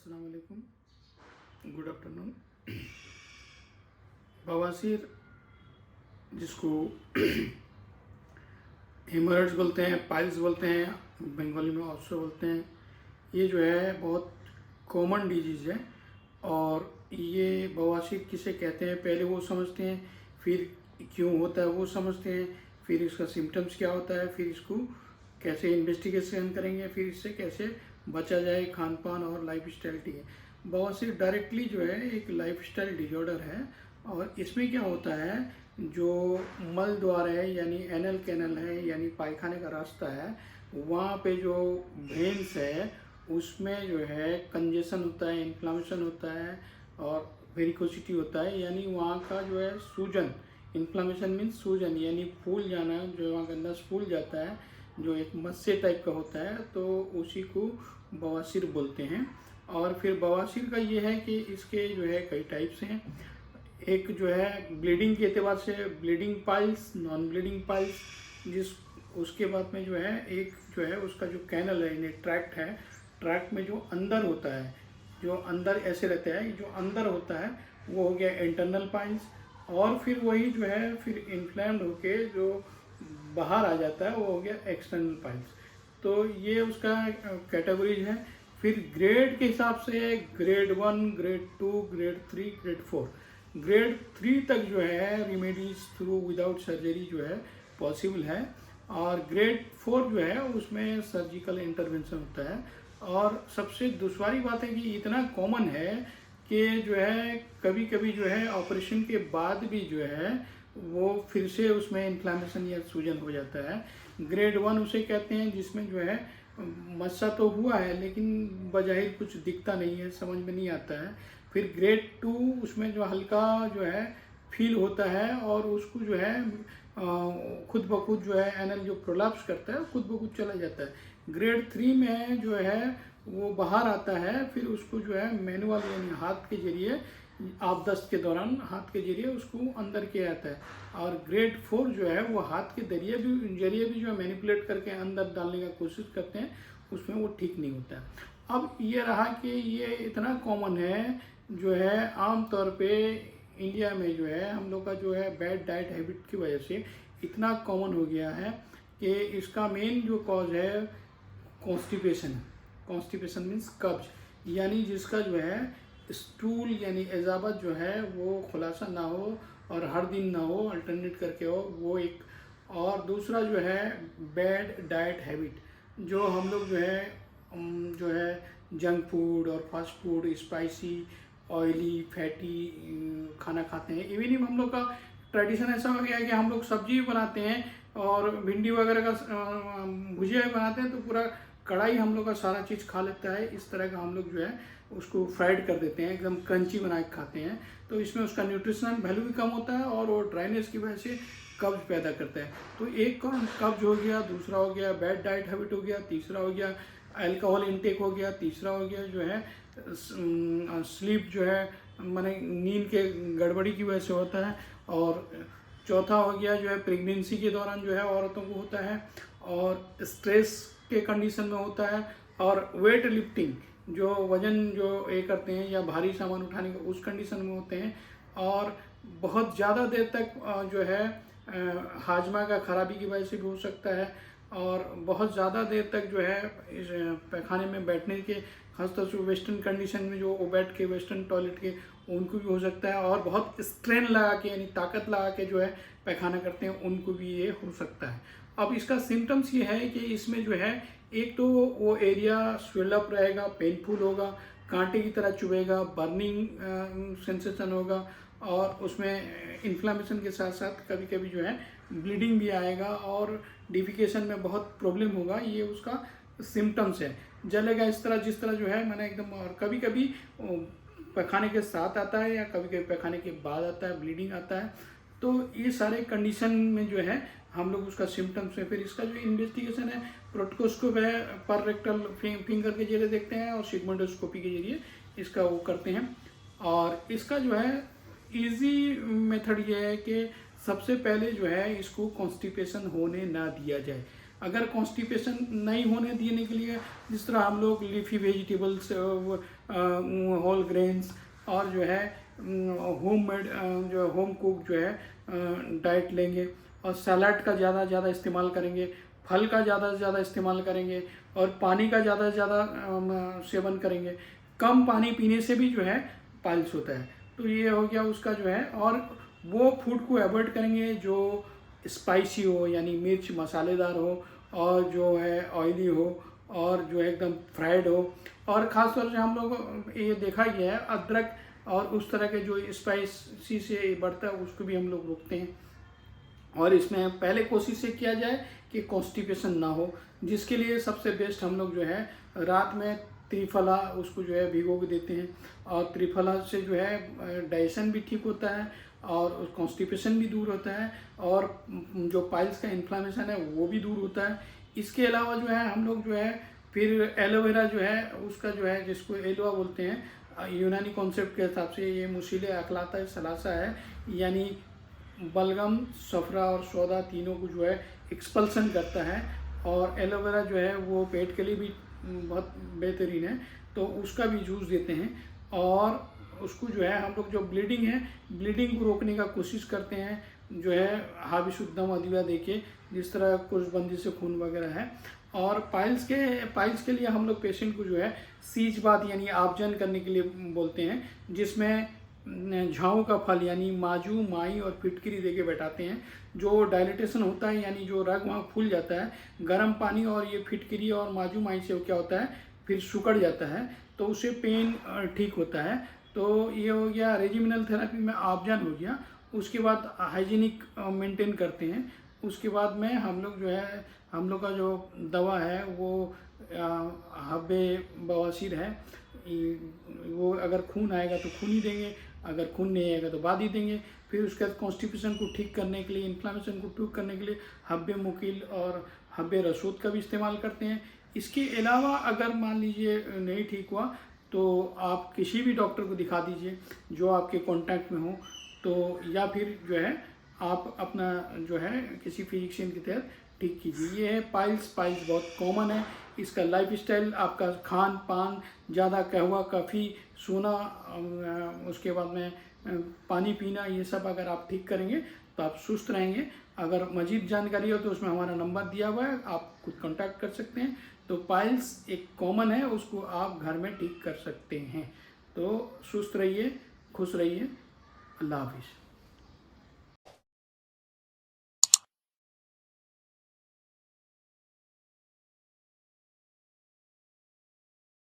अस्सलाम वालेकुम, good afternoon. बवासीर जिसको हेमोरेड्स बोलते हैं, पाइल्स बोलते हैं, बंगाली में ऑल्सो बोलते हैं, ये जो है बहुत कॉमन डिजीज़ है। और ये बवासीर किसे कहते हैं पहले वो समझते हैं, फिर क्यों होता है वो समझते हैं, फिर इसका सिम्टम्स क्या होता है, फिर इसको कैसे इन्वेस्टिगेशन करेंगे, फिर इससे कैसे बचा जाए, खान पान और लाइफ स्टाइल। ठीक है, बवासीर डायरेक्टली जो है एक लाइफ स्टाइल डिजॉर्डर है। और इसमें क्या होता है, जो मल द्वार है यानी एनल कैनल है यानी पायखाने का रास्ता है, वहाँ पे जो वेन्स है उसमें जो है कंजेशन होता है, इन्फ्लामेशन होता है और वेरिकोसिटी होता है, यानी वहाँ का जो है सूजन, इन्फ्लामेशन मीन्स सूजन यानी फूल जाना, जो वहाँ का नस फूल जाता है, जो एक मस्से टाइप का होता है, तो उसी को बवासीर बोलते हैं। और फिर बवासीर का ये है कि इसके जो है कई टाइप्स हैं। एक जो है ब्लीडिंग के एतबार से bleeding piles, non bleeding piles, जिस उसके बाद में जो है एक जो है उसका जो कैनल है यानी ट्रैक्ट है, ट्रैक्ट में जो अंदर होता है, जो अंदर ऐसे रहता है, जो अंदर होता है वो हो गया इंटरनल पाइल्स। और फिर वही जो है फिर इन्फ्लेम्ड होके जो बाहर आ जाता है वो हो गया एक्सटर्नल पाइल्स। तो ये उसका कैटेगरीज है। फिर ग्रेड के हिसाब से grade 1, grade 2, grade 3, grade 4। Grade 3 तक जो है रिमेडीज थ्रू विदाउट सर्जरी जो है पॉसिबल है। और ग्रेड 4 जो है उसमें सर्जिकल इंटरवेंशन होता है। और सबसे दुश्वारी बात है कि इतना कॉमन है कि जो है कभी कभी जो है ऑपरेशन के बाद भी जो है वो फिर से उसमें इन्फ्लामेशन या सूजन हो जाता है। ग्रेड 1 उसे कहते हैं जिसमें जो है मस्सा तो हुआ है लेकिन बजाहिर कुछ दिखता नहीं है, समझ में नहीं आता है। फिर ग्रेड 2 उसमें जो हल्का जो है फील होता है और उसको जो है खुद ब खुद जो है एनल जो प्रोलैप्स करता है खुद ब खुद चला जाता है। ग्रेड 3 में जो है वो बाहर आता है, फिर उसको जो है मैनुअल यानी हाथ के जरिए, आपदस्त के दौरान हाथ के जरिए उसको अंदर किया जाता है। और ग्रेड 4 जो है वो हाथ के जरिए भी जो है मैनिपुलेट करके अंदर डालने का कोशिश करते हैं, उसमें वो ठीक नहीं होता है। अब ये रहा कि ये इतना कॉमन है जो है आम तौर पे इंडिया में जो है हम लोग का जो है बैड डाइट हैबिट की वजह से इतना कॉमन हो गया है कि इसका मेन जो कॉज है कॉन्स्टिपेशन है। कॉन्स्टिपेशन मीन्स कब्ज, यानी जिसका जो है स्टूल यानी एजाबत जो है वो खुलासा ना हो और हर दिन ना हो, अल्टरनेट करके हो, वो एक। और दूसरा जो है बैड डाइट हैबिट, जो हम लोग जो है जंक फूड और fast food, spicy, oily, fatty खाना खाते हैं। इवन हम लोग का ट्रेडिशन ऐसा हो गया है कि हम लोग सब्जी भी बनाते हैं और भिंडी वगैरह का भुजिया भी बनाते हैं तो पूरा कढ़ाई हम लोग का सारा चीज़ खा लेता है। इस तरह का हम लोग जो है उसको फ्राइड कर देते हैं, एकदम क्रंची बना के खाते हैं, तो इसमें उसका न्यूट्रिशनल वैल्यू भी कम होता है और वो ड्राइनेस की वजह से कब्ज पैदा करता है। तो एक कब्ज हो गया, दूसरा हो गया बैड डाइट हैबिट हो गया, तीसरा हो गया अल्कोहल इनटेक हो गया, तीसरा हो गया जो है स्लीप जो है माने नींद के गड़बड़ी की वजह से होता है, और चौथा हो गया जो है प्रेगनेंसी के दौरान जो है औरतों को होता है, और स्ट्रेस के कंडीशन में होता है, और वेट लिफ्टिंग जो वजन जो ये करते हैं या भारी सामान उठाने का उस कंडीशन में होते हैं, और बहुत ज़्यादा देर तक जो है हाजमा का खराबी की वजह से भी हो सकता है, और बहुत ज़्यादा देर तक जो है इस पैखाने में बैठने के खासतौर से वेस्टर्न कंडीशन में जो वो बैठ के वेस्टर्न टॉयलेट के उनको भी हो सकता है, और बहुत स्ट्रेन लगा के यानी ताकत लगा के जो है पैखाना करते हैं उनको भी ये हो सकता है। अब इसका सिम्टम्स ये है कि इसमें जो है एक तो वो एरिया स्वेलअप रहेगा, पेनफुल होगा, कांटे की तरह चुभेगा, बर्निंग सेंसेशन होगा, और उसमें इन्फ्लामेशन के साथ साथ कभी कभी जो है ब्लीडिंग भी आएगा और डिफिकेशन में बहुत प्रॉब्लम होगा। ये उसका सिम्टम्स है। जलेगा इस तरह जिस तरह जो है मैंने एकदम, और कभी कभी पैखाने के साथ आता है या कभी कभी पैखाने के बाद आता है, ब्लीडिंग आता है। तो ये सारे कंडीशन में जो है हम लोग उसका सिम्टम्स है। फिर इसका जो इन्वेस्टिगेशन है प्रोटोस्कोप है, पर रेक्टल फिंगर के जरिए देखते हैं और सिगमेंडोस्कोपी के जरिए इसका वो करते हैं। और इसका जो है इजी मेथड ये है कि सबसे पहले जो है इसको कॉन्स्टिपेशन होने ना दिया जाए। अगर कॉन्स्टिपेशन नहीं होने देने के लिए जिस तरह हम लोग लीफी वेजिटेबल्स, होल ग्रेन्स और जो है होम मेड जो होम कुक जो है डाइट लेंगे, और सलाद का ज़्यादा से ज़्यादा इस्तेमाल करेंगे, फल का ज़्यादा से ज़्यादा इस्तेमाल करेंगे, और पानी का ज़्यादा से ज़्यादा सेवन करेंगे। कम पानी पीने से भी जो है पाइल्स होता है। तो ये हो गया उसका जो है, और वो फूड को अवॉइड करेंगे जो स्पाइसी हो, यानी मिर्च मसालेदार हो, और जो है ऑयली हो, और जो है एकदम फ्राइड हो। और ख़ास तौर से हम लोग ये देखा गया है अदरक और उस तरह के जो स्पाइसी से बढ़ता है उसको भी हम लोग रोकते हैं। और इसमें पहले कोशिश ये किया जाए कि कॉन्स्टिपेशन ना हो, जिसके लिए सबसे बेस्ट हम लोग जो है रात में त्रिफला उसको जो है भिगो के देते हैं, और त्रिफला से जो है डाइजेशन भी ठीक होता है और कॉन्स्टिपेशन भी दूर होता है, और जो पाइल्स का इन्फ्लामेशन है वो भी दूर होता है। इसके अलावा जो है हम लोग जो है फिर एलोवेरा जो है उसका जो है, जिसको एलोआ बोलते हैं, यूनानी कॉन्सेप्ट के हिसाब से ये मुशीले अखलाता सलासा है, यानी बलगम, सफरा और सौदा तीनों को जो है एक्सपल्सन करता है। और एलोवेरा जो है वो पेट के लिए भी बहुत बेहतरीन है, तो उसका भी जूस देते हैं। और उसको जो है हम लोग जो ब्लीडिंग है, ब्लीडिंग को रोकने का कोशिश करते हैं, जो है हाबिशुद्धम अदविया देके, जिस तरह कुशबंदी से खून वगैरह है। और पाइल्स के लिए हम लोग पेशेंट को जो है सीज बात यानी आबजन करने के लिए बोलते हैं, जिसमें झाऊ का फल यानी माजू, माई और फिटकरी देके बैठाते हैं। जो डायलिटेशन होता है यानी जो रग वहाँ फूल जाता है, गर्म पानी और ये फिटकरी और माजू माई से क्या होता है फिर सुकड़ जाता है, तो उससे पेन ठीक होता है। तो ये हो गया रेजिमिनल थेरेपी में आबजन हो गया। उसके बाद हाइजीनिक मेंटेन करते हैं। उसके बाद में हम लोग जो है, हम लोग का जो दवा है वो हब्बे बवासीर है, वो अगर खून आएगा तो खून ही देंगे, अगर खून नहीं आएगा तो बाद ही देंगे। फिर उसके बाद कॉन्स्टिपेशन को ठीक करने के लिए, इन्फ्लामेशन को ठीक करने के लिए हब्बे मुकील और हब्बे रसूद का भी इस्तेमाल करते हैं। इसके अलावा अगर मान लीजिए नहीं ठीक हुआ तो आप किसी भी डॉक्टर को दिखा दीजिए जो आपके कांटेक्ट में हो, तो या फिर जो है आप अपना जो है किसी फिजिशियन के तहत ठीक कीजिए। ये है पाइल्स बहुत कॉमन है। इसका लाइफस्टाइल, आपका खान पान, ज़्यादा कहवा कॉफ़ी, सोना, उसके बाद में पानी पीना, ये सब अगर आप ठीक करेंगे तो आप सुस्त रहेंगे। अगर मज़ीद जानकारी हो तो उसमें हमारा नंबर दिया हुआ है, आप खुद कांटेक्ट कर सकते हैं। तो पाइल्स एक कॉमन है, उसको आप घर में ठीक कर सकते हैं। तो सुस्त रहिए, खुश रहिए। अल्लाह हाफिज़।